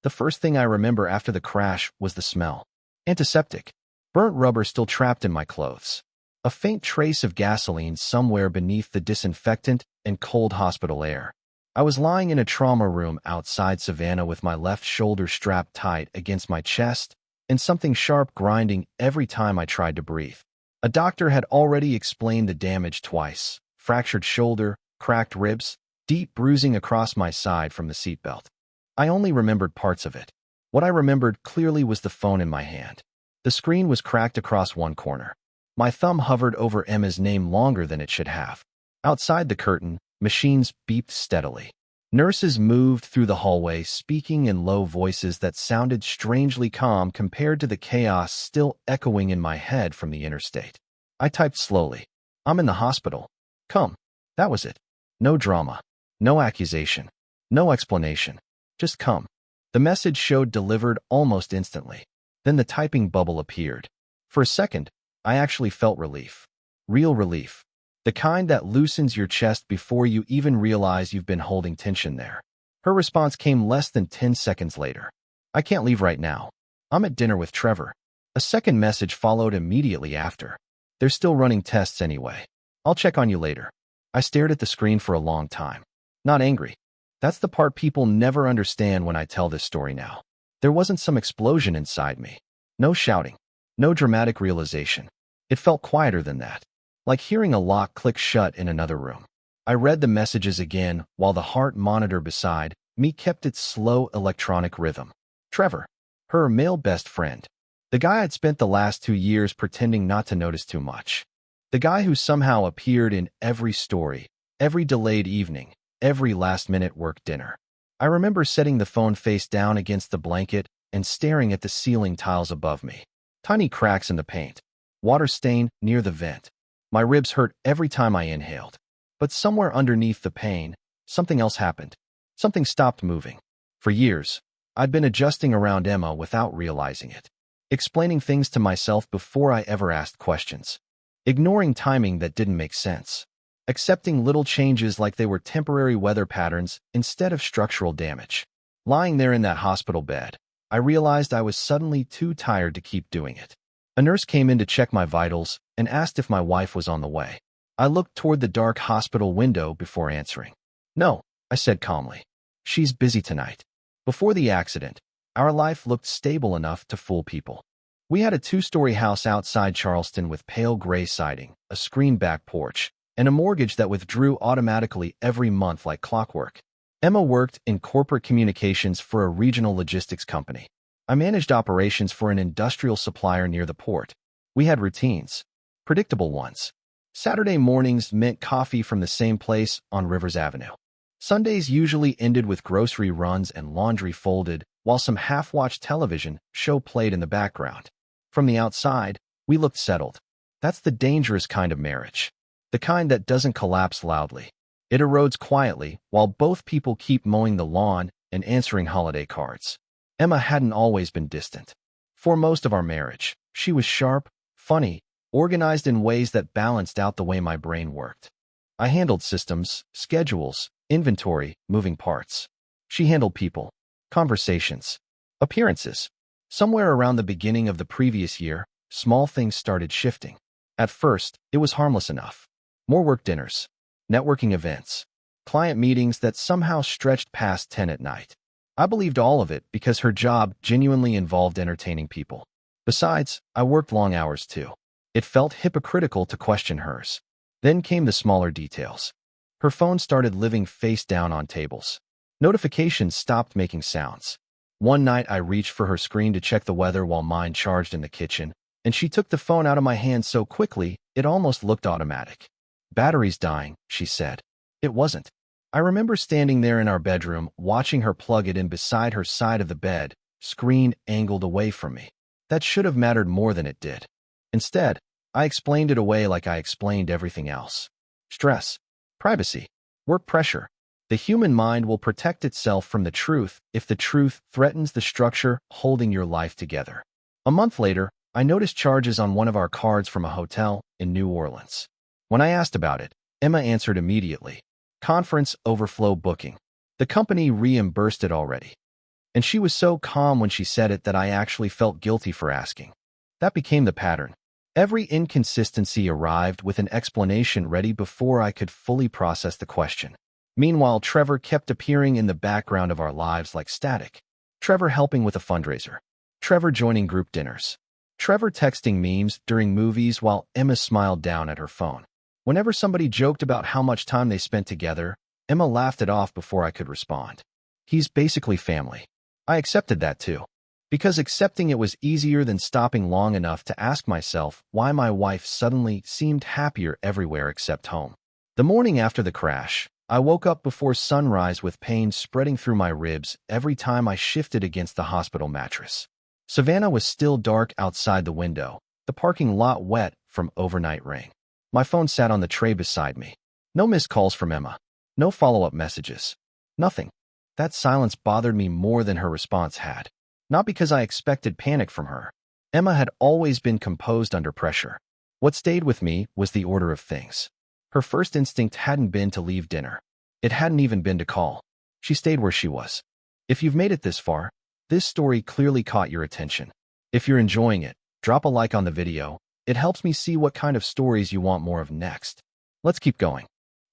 The first thing I remember after the crash was the smell. Antiseptic. Burnt rubber still trapped in my clothes. A faint trace of gasoline somewhere beneath the disinfectant and cold hospital air. I was lying in a trauma room outside Savannah with my left shoulder strapped tight against my chest and something sharp grinding every time I tried to breathe. A doctor had already explained the damage twice: fractured shoulder, cracked ribs, deep bruising across my side from the seatbelt. I only remembered parts of it. What I remembered clearly was the phone in my hand. The screen was cracked across one corner. My thumb hovered over Emma's name longer than it should have. Outside the curtain, machines beeped steadily. Nurses moved through the hallway, speaking in low voices that sounded strangely calm compared to the chaos still echoing in my head from the interstate. I typed slowly. "I'm in the hospital. Come." That was it. No drama. No accusation. No explanation. Just come. The message showed delivered almost instantly. Then the typing bubble appeared. For a second, I actually felt relief. Real relief. The kind that loosens your chest before you even realize you've been holding tension there. Her response came less than 10 seconds later. "I can't leave right now. I'm at dinner with Trevor." A second message followed immediately after. "They're still running tests anyway. I'll check on you later." I stared at the screen for a long time. Not angry. That's the part people never understand when I tell this story now. There wasn't some explosion inside me. No shouting. No dramatic realization. It felt quieter than that. Like hearing a lock click shut in another room. I read the messages again while the heart monitor beside me kept its slow electronic rhythm. Trevor. Her male best friend. The guy I'd spent the last 2 years pretending not to notice too much. The guy who somehow appeared in every story, every delayed evening, every last-minute work dinner. I remember setting the phone face down against the blanket and staring at the ceiling tiles above me. Tiny cracks in the paint. Water stain near the vent. My ribs hurt every time I inhaled. But somewhere underneath the pain, something else happened. Something stopped moving. For years, I'd been adjusting around Emma without realizing it. Explaining things to myself before I ever asked questions. Ignoring timing that didn't make sense. Accepting little changes like they were temporary weather patterns instead of structural damage. Lying there in that hospital bed, I realized I was suddenly too tired to keep doing it. A nurse came in to check my vitals and asked if my wife was on the way. I looked toward the dark hospital window before answering. "No," I said calmly. "She's busy tonight." Before the accident, our life looked stable enough to fool people. We had a 2-story house outside Charleston with pale gray siding, a screened back porch, and a mortgage that withdrew automatically every month like clockwork. Emma worked in corporate communications for a regional logistics company. I managed operations for an industrial supplier near the port. We had routines. Predictable ones. Saturday mornings meant coffee from the same place on Rivers Avenue. Sundays usually ended with grocery runs and laundry folded, while some half-watched television show played in the background. From the outside, we looked settled. That's the dangerous kind of marriage. The kind that doesn't collapse loudly. It erodes quietly while both people keep mowing the lawn and answering holiday cards. Emma hadn't always been distant. For most of our marriage, she was sharp, funny, organized in ways that balanced out the way my brain worked. I handled systems, schedules, inventory, moving parts. She handled people, conversations, appearances. Somewhere around the beginning of the previous year, small things started shifting. At first, it was harmless enough. More work dinners, networking events, client meetings that somehow stretched past 10 at night. I believed all of it because her job genuinely involved entertaining people. Besides, I worked long hours too. It felt hypocritical to question hers. Then came the smaller details. Her phone started living face down on tables. Notifications stopped making sounds. One night I reached for her screen to check the weather while mine charged in the kitchen, and she took the phone out of my hand so quickly it almost looked automatic. "Battery's dying," she said. It wasn't. I remember standing there in our bedroom, watching her plug it in beside her side of the bed, screen angled away from me. That should have mattered more than it did. Instead, I explained it away like I explained everything else. Stress, privacy, work pressure. The human mind will protect itself from the truth if the truth threatens the structure holding your life together. A month later, I noticed charges on one of our cards from a hotel in New Orleans. When I asked about it, Emma answered immediately. Conference overflow booking. The company reimbursed it already. And she was so calm when she said it that I actually felt guilty for asking. That became the pattern. Every inconsistency arrived with an explanation ready before I could fully process the question. Meanwhile, Trevor kept appearing in the background of our lives like static. Trevor helping with a fundraiser. Trevor joining group dinners. Trevor texting memes during movies while Emma smiled down at her phone. Whenever somebody joked about how much time they spent together, Emma laughed it off before I could respond. He's basically family. I accepted that too. Because accepting it was easier than stopping long enough to ask myself why my wife suddenly seemed happier everywhere except home. The morning after the crash, I woke up before sunrise with pain spreading through my ribs every time I shifted against the hospital mattress. Savannah was still dark outside the window, the parking lot wet from overnight rain. My phone sat on the tray beside me. No missed calls from Emma. No follow-up messages. Nothing. That silence bothered me more than her response had. Not because I expected panic from her. Emma had always been composed under pressure. What stayed with me was the order of things. Her first instinct hadn't been to leave dinner. It hadn't even been to call. She stayed where she was. If you've made it this far, this story clearly caught your attention. If you're enjoying it, drop a like on the video. It helps me see what kind of stories you want more of next. Let's keep going.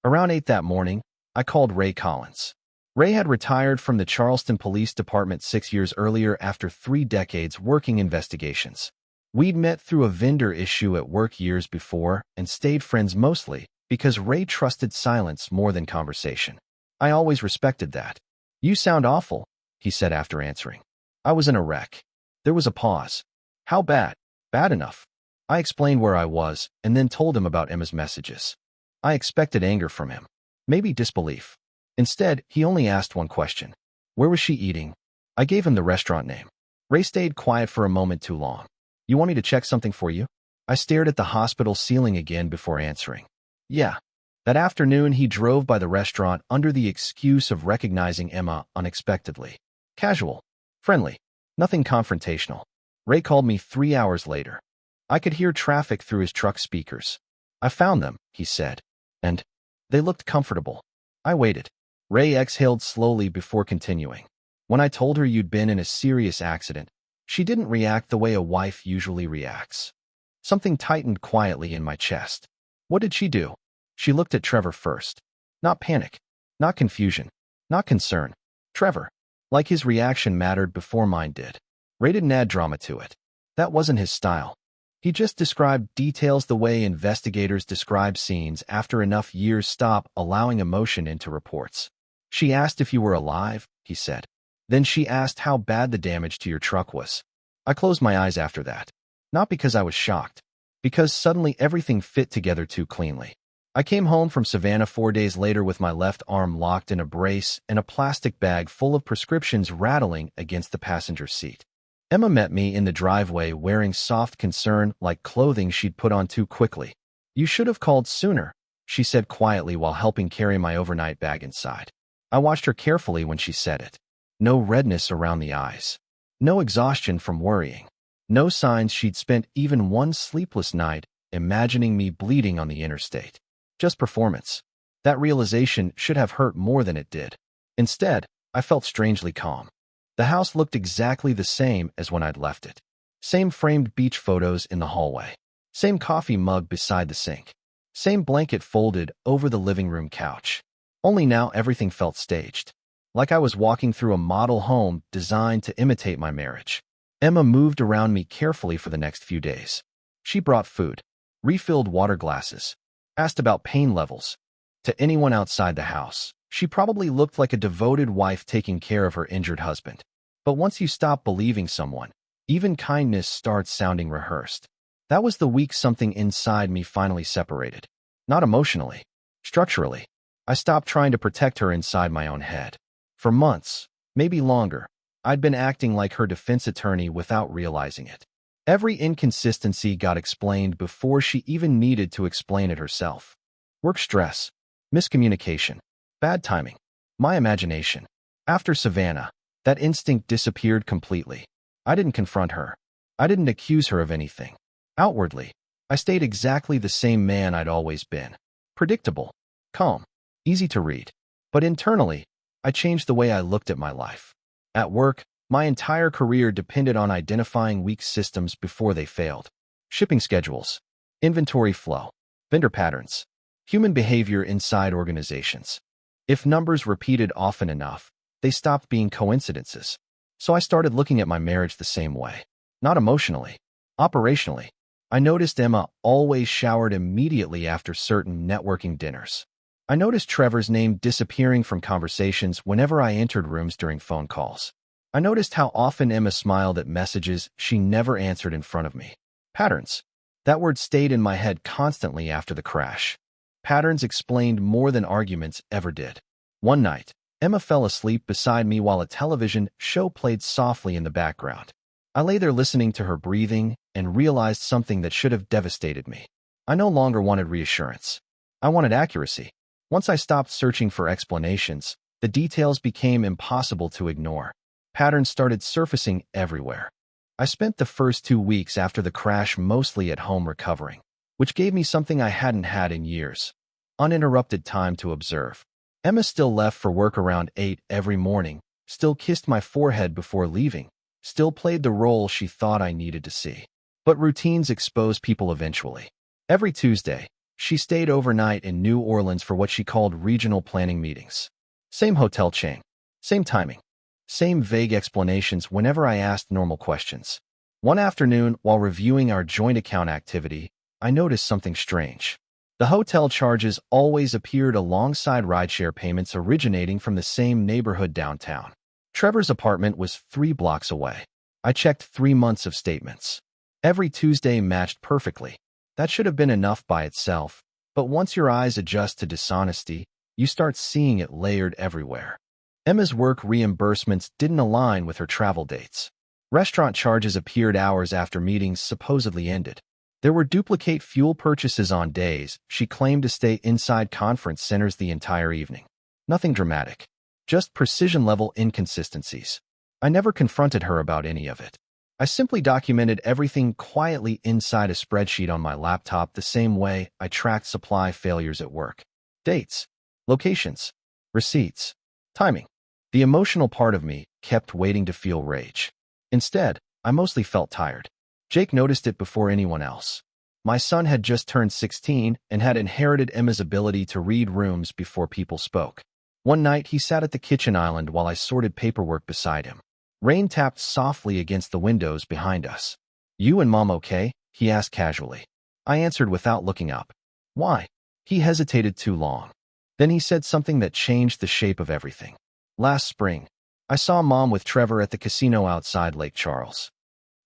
Around 8 that morning, I called Ray Collins. Ray had retired from the Charleston Police Department 6 years earlier after 3 decades working investigations. We'd met through a vendor issue at work years before and stayed friends mostly because Ray trusted silence more than conversation. I always respected that. "You sound awful," he said after answering. "I was in a wreck." There was a pause. "How bad?" "Bad enough." I explained where I was and then told him about Emma's messages. I expected anger from him. Maybe disbelief. Instead, he only asked one question. Where was she eating? I gave him the restaurant name. Ray stayed quiet for a moment too long. "You want me to check something for you?" I stared at the hospital ceiling again before answering. "Yeah." That afternoon, he drove by the restaurant under the excuse of recognizing Emma unexpectedly. Casual. Friendly. Nothing confrontational. Ray called me 3 hours later. I could hear traffic through his truck speakers. "I found them," he said. "And they looked comfortable." I waited. Ray exhaled slowly before continuing. "When I told her you'd been in a serious accident, she didn't react the way a wife usually reacts." Something tightened quietly in my chest. What did she do? She looked at Trevor first. Not panic. Not confusion. Not concern. Trevor. Like his reaction mattered before mine did. Ray didn't add drama to it. That wasn't his style. He just described details the way investigators describe scenes after enough years stop allowing emotion into reports. "She asked if you were alive," he said. "Then she asked how bad the damage to your truck was." I closed my eyes after that. Not because I was shocked. Because suddenly everything fit together too cleanly. I came home from Savannah 4 days later with my left arm locked in a brace and a plastic bag full of prescriptions rattling against the passenger seat. Emma met me in the driveway wearing soft concern like clothing she'd put on too quickly. "You should have called sooner," she said quietly while helping carry my overnight bag inside. I watched her carefully when she said it. No redness around the eyes. No exhaustion from worrying. No signs she'd spent even one sleepless night imagining me bleeding on the interstate. Just performance. That realization should have hurt more than it did. Instead, I felt strangely calm. The house looked exactly the same as when I'd left it. Same framed beach photos in the hallway. Same coffee mug beside the sink. Same blanket folded over the living room couch. Only now everything felt staged. Like I was walking through a model home designed to imitate my marriage. Emma moved around me carefully for the next few days. She brought food, refilled water glasses, asked about pain levels. To anyone outside the house, she probably looked like a devoted wife taking care of her injured husband. But once you stop believing someone, even kindness starts sounding rehearsed. That was the week something inside me finally separated. Not emotionally, structurally. I stopped trying to protect her inside my own head. For months, maybe longer, I'd been acting like her defense attorney without realizing it. Every inconsistency got explained before she even needed to explain it herself. Work stress, miscommunication, bad timing, my imagination. After Savannah, that instinct disappeared completely. I didn't confront her. I didn't accuse her of anything. Outwardly, I stayed exactly the same man I'd always been. Predictable, calm, easy to read. But internally, I changed the way I looked at my life. At work, my entire career depended on identifying weak systems before they failed. Shipping schedules, inventory flow, vendor patterns, human behavior inside organizations. If numbers repeated often enough, they stopped being coincidences. So I started looking at my marriage the same way. Not emotionally, operationally. I noticed Emma always showered immediately after certain networking dinners. I noticed Trevor's name disappearing from conversations whenever I entered rooms during phone calls. I noticed how often Emma smiled at messages she never answered in front of me. Patterns. That word stayed in my head constantly after the crash. Patterns explained more than arguments ever did. One night, Emma fell asleep beside me while a television show played softly in the background. I lay there listening to her breathing and realized something that should have devastated me. I no longer wanted reassurance. I wanted accuracy. Once I stopped searching for explanations, the details became impossible to ignore. Patterns started surfacing everywhere. I spent the first 2 weeks after the crash mostly at home recovering, which gave me something I hadn't had in years: uninterrupted time to observe. Emma still left for work around 8 every morning, still kissed my forehead before leaving, still played the role she thought I needed to see. But routines expose people eventually. Every Tuesday, she stayed overnight in New Orleans for what she called regional planning meetings. Same hotel chain, same timing, same vague explanations whenever I asked normal questions. One afternoon, while reviewing our joint account activity, I noticed something strange. The hotel charges always appeared alongside rideshare payments originating from the same neighborhood downtown. Trevor's apartment was 3 blocks away. I checked 3 months of statements. Every Tuesday matched perfectly. That should have been enough by itself, but once your eyes adjust to dishonesty, you start seeing it layered everywhere. Emma's work reimbursements didn't align with her travel dates. Restaurant charges appeared hours after meetings supposedly ended. There were duplicate fuel purchases on days she claimed to stay inside conference centers the entire evening. Nothing dramatic, just precision-level inconsistencies. I never confronted her about any of it. I simply documented everything quietly inside a spreadsheet on my laptop the same way I tracked supply failures at work. Dates, locations, receipts, timing. The emotional part of me kept waiting to feel rage. Instead, I mostly felt tired. Jake noticed it before anyone else. My son had just turned 16 and had inherited Emma's ability to read rooms before people spoke. One night, he sat at the kitchen island while I sorted paperwork beside him. Rain tapped softly against the windows behind us. "You and Mom okay?" he asked casually. I answered without looking up. "Why?" He hesitated too long. Then he said something that changed the shape of everything. "Last spring, I saw Mom with Trevor at the casino outside Lake Charles."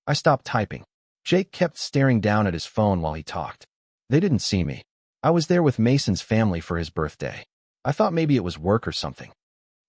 I stopped typing. Jake kept staring down at his phone while he talked. "They didn't see me. I was there with Mason's family for his birthday. I thought maybe it was work or something."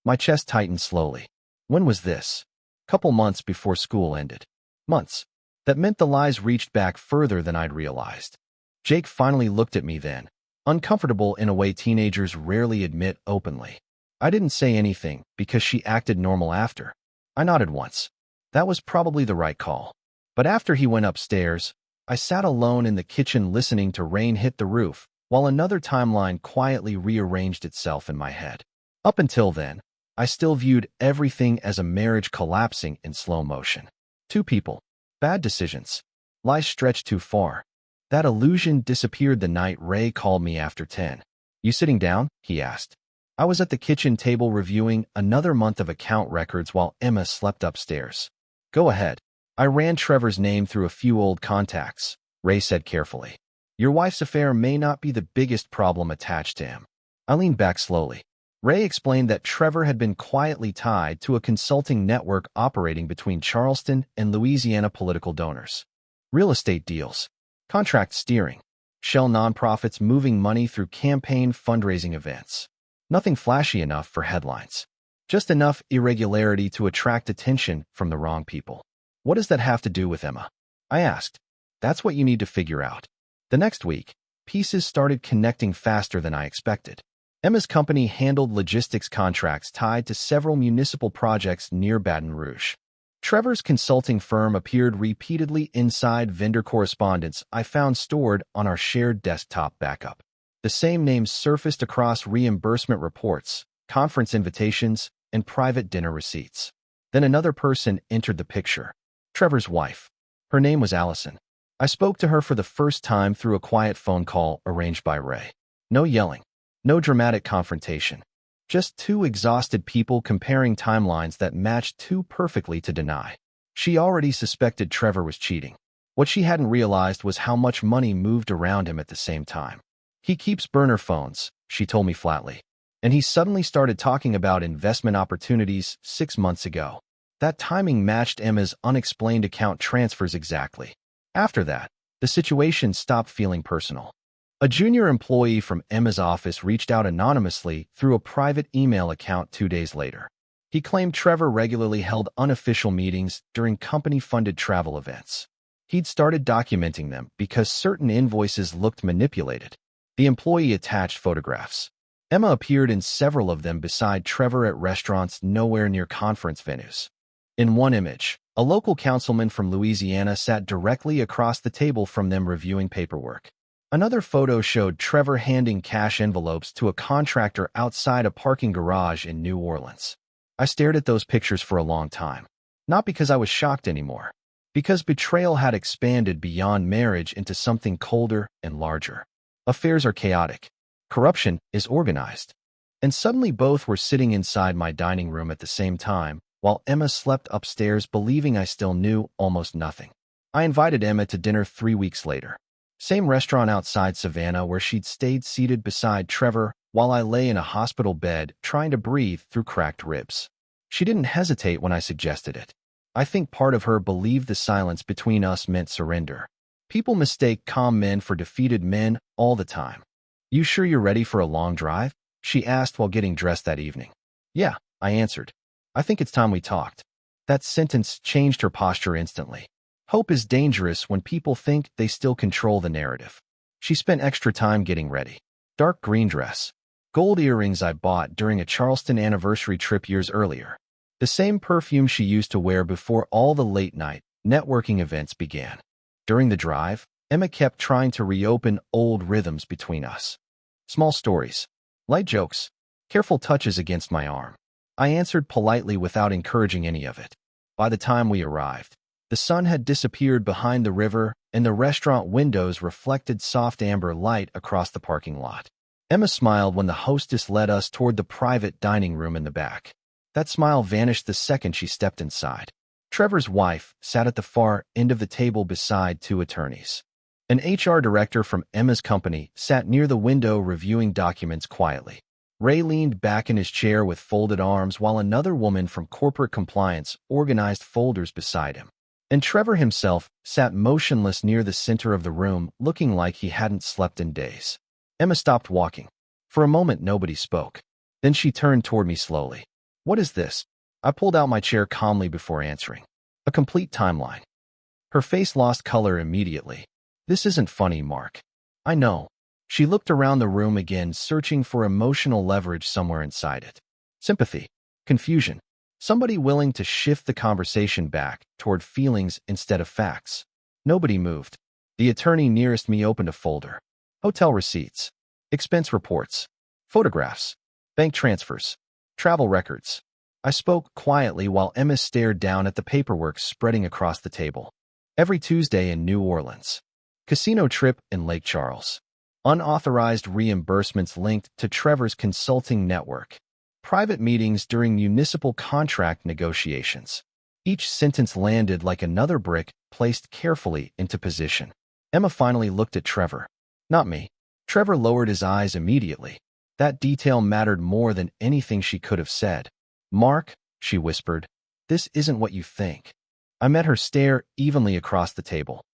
My chest tightened slowly. When was this? Couple months before school ended. Months. That meant the lies reached back further than I'd realized. Jake finally looked at me then, uncomfortable in a way teenagers rarely admit openly. I didn't say anything because she acted normal after. I nodded once. That was probably the right call. But after he went upstairs, I sat alone in the kitchen listening to rain hit the roof, while another timeline quietly rearranged itself in my head. Up until then, I still viewed everything as a marriage collapsing in slow motion. 2 people, bad decisions, lies stretched too far. That illusion disappeared the night Ray called me after 10. "You sitting down?" he asked. I was at the kitchen table reviewing another month of account records while Emma slept upstairs. "Go ahead." I ran Trevor's name through a few old contacts, Ray said carefully. "Your wife's affair may not be the biggest problem attached to him." I leaned back slowly. Ray explained that Trevor had been quietly tied to a consulting network operating between Charleston and Louisiana political donors. Real estate deals, contract steering, shell nonprofits moving money through campaign fundraising events. Nothing flashy enough for headlines. Just enough irregularity to attract attention from the wrong people. "What does that have to do with Emma?" I asked. "That's what you need to figure out." The next week, pieces started connecting faster than I expected. Emma's company handled logistics contracts tied to several municipal projects near Baton Rouge. Trevor's consulting firm appeared repeatedly inside vendor correspondence I found stored on our shared desktop backup. The same names surfaced across reimbursement reports, conference invitations, and private dinner receipts. Then another person entered the picture. Trevor's wife. Her name was Allison. I spoke to her for the first time through a quiet phone call arranged by Ray. No yelling. No dramatic confrontation. Just two exhausted people comparing timelines that matched too perfectly to deny. She already suspected Trevor was cheating. What she hadn't realized was how much money moved around him at the same time. He keeps burner phones, she told me flatly. And he suddenly started talking about investment opportunities 6 months ago. That timing matched Emma's unexplained account transfers exactly. After that, the situation stopped feeling personal. A junior employee from Emma's office reached out anonymously through a private email account 2 days later. He claimed Trevor regularly held unofficial meetings during company-funded travel events. He'd started documenting them because certain invoices looked manipulated. The employee attached photographs. Emma appeared in several of them beside Trevor at restaurants nowhere near conference venues. In one image, a local councilman from Louisiana sat directly across the table from them reviewing paperwork. Another photo showed Trevor handing cash envelopes to a contractor outside a parking garage in New Orleans. I stared at those pictures for a long time. Not because I was shocked anymore. Because betrayal had expanded beyond marriage into something colder and larger. Affairs are chaotic. Corruption is organized. And suddenly both were sitting inside my dining room at the same time, while Emma slept upstairs believing I still knew almost nothing. I invited Emma to dinner 3 weeks later. Same restaurant outside Savannah where she'd stayed seated beside Trevor while I lay in a hospital bed trying to breathe through cracked ribs. She didn't hesitate when I suggested it. I think part of her believed the silence between us meant surrender. People mistake calm men for defeated men all the time. "You sure you're ready for a long drive?" she asked while getting dressed that evening. "Yeah," I answered. "I think it's time we talked." That sentence changed her posture instantly. Hope is dangerous when people think they still control the narrative. She spent extra time getting ready. Dark green dress. Gold earrings I bought during a Charleston anniversary trip years earlier. The same perfume she used to wear before all the late-night networking events began. During the drive, Emma kept trying to reopen old rhythms between us. Small stories. Light jokes. Careful touches against my arm. I answered politely without encouraging any of it. By the time we arrived, the sun had disappeared behind the river, and the restaurant windows reflected soft amber light across the parking lot. Emma smiled when the hostess led us toward the private dining room in the back. That smile vanished the second she stepped inside. Trevor's wife sat at the far end of the table beside two attorneys. An HR director from Emma's company sat near the window reviewing documents quietly. Ray leaned back in his chair with folded arms while another woman from corporate compliance organized folders beside him. And Trevor himself sat motionless near the center of the room, looking like he hadn't slept in days. Emma stopped walking. For a moment, nobody spoke. Then she turned toward me slowly. "What is this?" I pulled out my chair calmly before answering. "A complete timeline." Her face lost color immediately. "This isn't funny, Mark." "I know." She looked around the room again, searching for emotional leverage somewhere inside it. Sympathy. Confusion. Somebody willing to shift the conversation back toward feelings instead of facts. Nobody moved. The attorney nearest me opened a folder. Hotel receipts. Expense reports. Photographs. Bank transfers. Travel records. I spoke quietly while Emma stared down at the paperwork spreading across the table. Every Tuesday in New Orleans. Casino trip in Lake Charles. Unauthorized reimbursements linked to Trevor's consulting network. Private meetings during municipal contract negotiations. Each sentence landed like another brick placed carefully into position. Emma finally looked at Trevor. Not me. Trevor lowered his eyes immediately. That detail mattered more than anything she could have said. "Mark," she whispered, "this isn't what you think." I met her stare evenly across the table.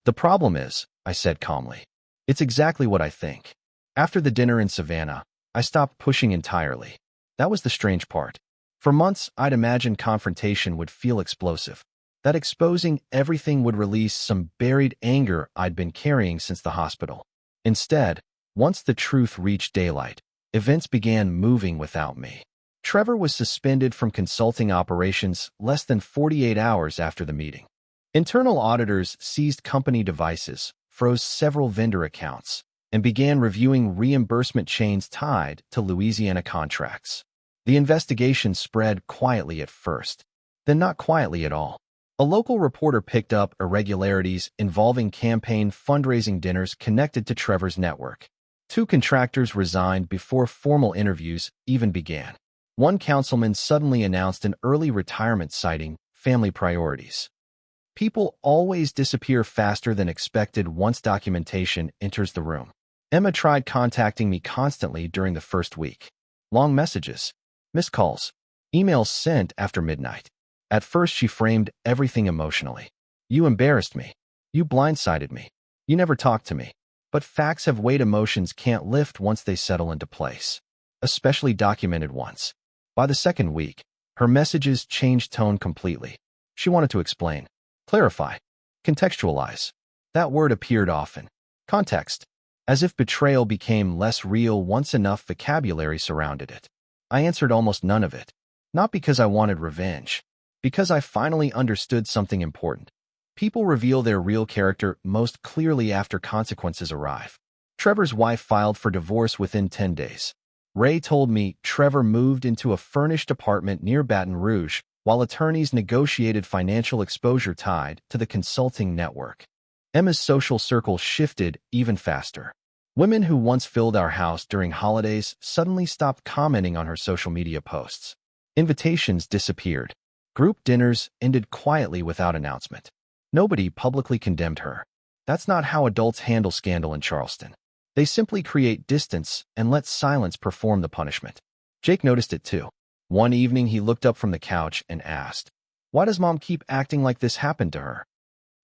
"The problem is," I said calmly, "it's exactly what I think." After the dinner in Savannah, I stopped pushing entirely. That was the strange part. For months, I'd imagined confrontation would feel explosive, that exposing everything would release some buried anger I'd been carrying since the hospital. Instead, once the truth reached daylight, events began moving without me. Trevor was suspended from consulting operations less than 48 hours after the meeting. Internal auditors seized company devices, froze several vendor accounts, and began reviewing reimbursement chains tied to Louisiana contracts. The investigation spread quietly at first. Then not quietly at all. A local reporter picked up irregularities involving campaign fundraising dinners connected to Trevor's network. 2 contractors resigned before formal interviews even began. One councilman suddenly announced an early retirement citing family priorities. People always disappear faster than expected once documentation enters the room. Emma tried contacting me constantly during the first week. Long messages, missed calls, emails sent after midnight. At first, she framed everything emotionally. You embarrassed me. You blindsided me. You never talked to me. But facts have weight emotions can't lift once they settle into place, especially documented ones. By the second week, her messages changed tone completely. She wanted to explain, clarify, contextualize. That word appeared often. Context. As if betrayal became less real once enough vocabulary surrounded it. I answered almost none of it. Not because I wanted revenge. Because I finally understood something important. People reveal their real character most clearly after consequences arrive. Trevor's wife filed for divorce within 10 days. Ray told me Trevor moved into a furnished apartment near Baton Rouge while attorneys negotiated financial exposure tied to the consulting network. Emma's social circle shifted even faster. Women who once filled our house during holidays suddenly stopped commenting on her social media posts. Invitations disappeared. Group dinners ended quietly without announcement. Nobody publicly condemned her. That's not how adults handle scandal in Charleston. They simply create distance and let silence perform the punishment. Jake noticed it too. One evening he looked up from the couch and asked, "Why does Mom keep acting like this happened to her?"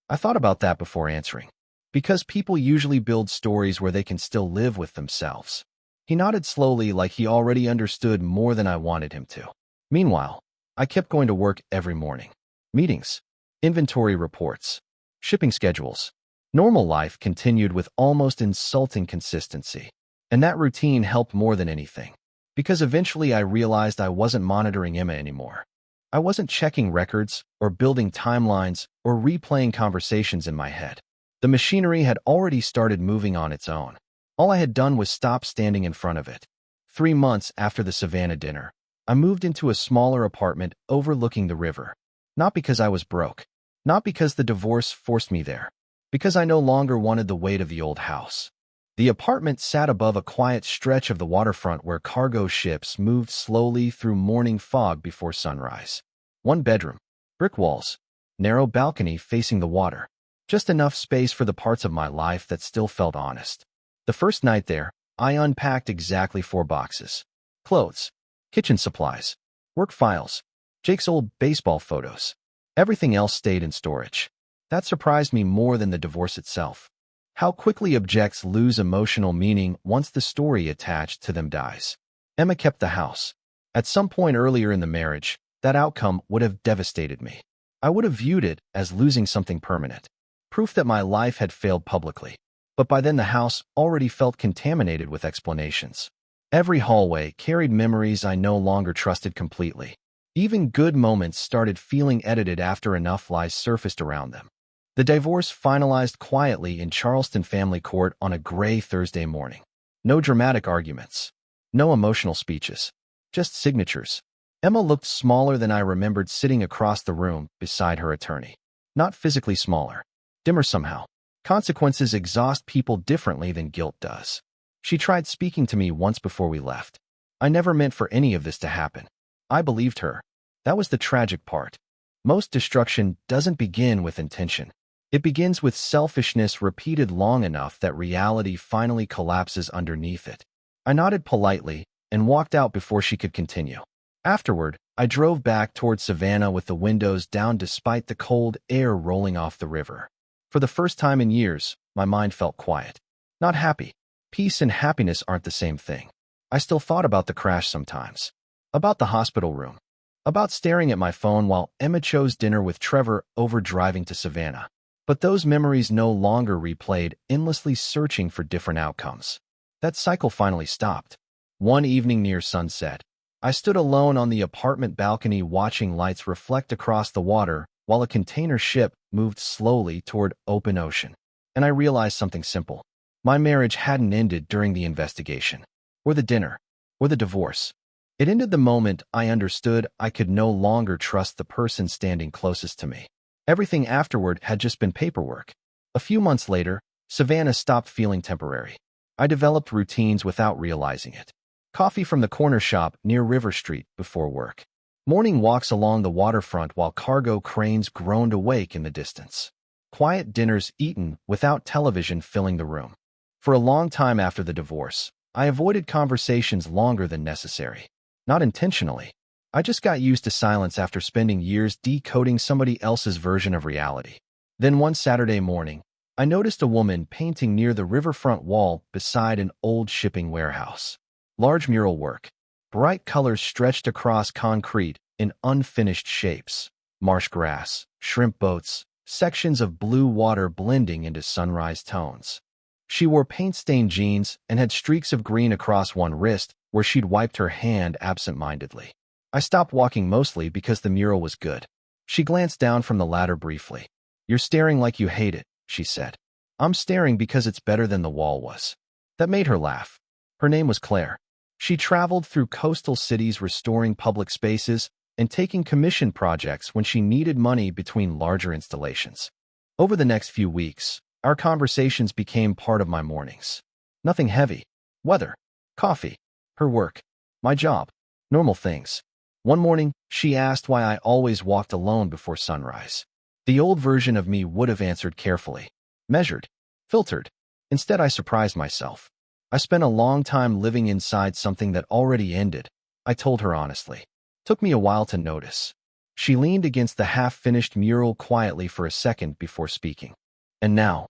I thought about that before answering. Because people usually build stories where they can still live with themselves. He nodded slowly like he already understood more than I wanted him to. Meanwhile, I kept going to work every morning. Meetings, inventory reports, shipping schedules. Normal life continued with almost insulting consistency. And that routine helped more than anything. Because eventually I realized I wasn't monitoring Emma anymore. I wasn't checking records or building timelines or replaying conversations in my head. The machinery had already started moving on its own. All I had done was stop standing in front of it. 3 months after the Savannah dinner, I moved into a smaller apartment overlooking the river. Not because I was broke. Not because the divorce forced me there. Because I no longer wanted the weight of the old house. The apartment sat above a quiet stretch of the waterfront where cargo ships moved slowly through morning fog before sunrise. 1 bedroom, brick walls, narrow balcony facing the water. Just enough space for the parts of my life that still felt honest. The first night there, I unpacked exactly 4 boxes. Clothes, kitchen supplies, work files, Jake's old baseball photos. Everything else stayed in storage. That surprised me more than the divorce itself. How quickly objects lose emotional meaning once the story attached to them dies. Emma kept the house. At some point earlier in the marriage, that outcome would have devastated me. I would have viewed it as losing something permanent. Proof that my life had failed publicly. But by then the house already felt contaminated with explanations. Every hallway carried memories I no longer trusted completely. Even good moments started feeling edited after enough lies surfaced around them. The divorce finalized quietly in Charleston family court on a gray Thursday morning. No dramatic arguments. No emotional speeches. Just signatures. Emma looked smaller than I remembered sitting across the room beside her attorney. Not physically smaller. Dimmer somehow. Consequences exhaust people differently than guilt does. She tried speaking to me once before we left. I never meant for any of this to happen. I believed her. That was the tragic part. Most destruction doesn't begin with intention. It begins with selfishness repeated long enough that reality finally collapses underneath it. I nodded politely and walked out before she could continue. Afterward, I drove back toward Savannah with the windows down despite the cold air rolling off the river. For the first time in years, my mind felt quiet. Not happy. Peace and happiness aren't the same thing. I still thought about the crash sometimes. About the hospital room. About staring at my phone while Emma chose dinner with Trevor over driving to Savannah. But those memories no longer replayed, endlessly searching for different outcomes. That cycle finally stopped. One evening near sunset, I stood alone on the apartment balcony watching lights reflect across the water while a container ship moved slowly toward open ocean. And I realized something simple. My marriage hadn't ended during the investigation, or the dinner, or the divorce. It ended the moment I understood I could no longer trust the person standing closest to me. Everything afterward had just been paperwork. A few months later, Savannah stopped feeling temporary. I developed routines without realizing it. Coffee from the corner shop near River Street before work. Morning walks along the waterfront while cargo cranes groaned awake in the distance. Quiet dinners eaten without television filling the room. For a long time after the divorce, I avoided conversations longer than necessary. Not intentionally. I just got used to silence after spending years decoding somebody else's version of reality. Then one Saturday morning, I noticed a woman painting near the riverfront wall beside an old shipping warehouse. Large mural work. Bright colors stretched across concrete in unfinished shapes. Marsh grass, shrimp boats, sections of blue water blending into sunrise tones. She wore paint-stained jeans and had streaks of green across one wrist where she'd wiped her hand absent-mindedly. I stopped walking mostly because the mural was good. She glanced down from the ladder briefly. "You're staring like you hate it," she said. "I'm staring because it's better than the wall was." That made her laugh. Her name was Claire. She traveled through coastal cities restoring public spaces and taking commission projects when she needed money between larger installations. Over the next few weeks, our conversations became part of my mornings. Nothing heavy. Weather, coffee, her work, my job, normal things. One morning, she asked why I always walked alone before sunrise. The old version of me would have answered carefully, measured, filtered. Instead, I surprised myself. I spent a long time living inside something that already ended, I told her honestly. Took me a while to notice. She leaned against the half-finished mural quietly for a second before speaking. And now,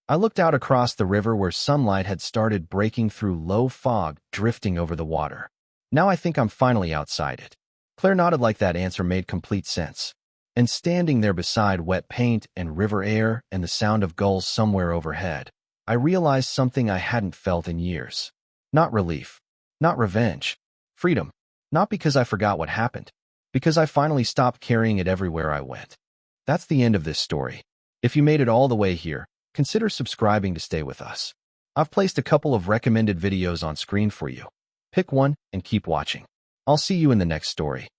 I looked out across the river where sunlight had started breaking through low fog drifting over the water. Now I think I'm finally outside it. Claire nodded like that answer made complete sense. And standing there beside wet paint and river air and the sound of gulls somewhere overhead, I realized something I hadn't felt in years. Not relief. Not revenge. Freedom. Not because I forgot what happened. Because I finally stopped carrying it everywhere I went. That's the end of this story. If you made it all the way here, consider subscribing to stay with us. I've placed a couple of recommended videos on screen for you. Pick one and keep watching. I'll see you in the next story.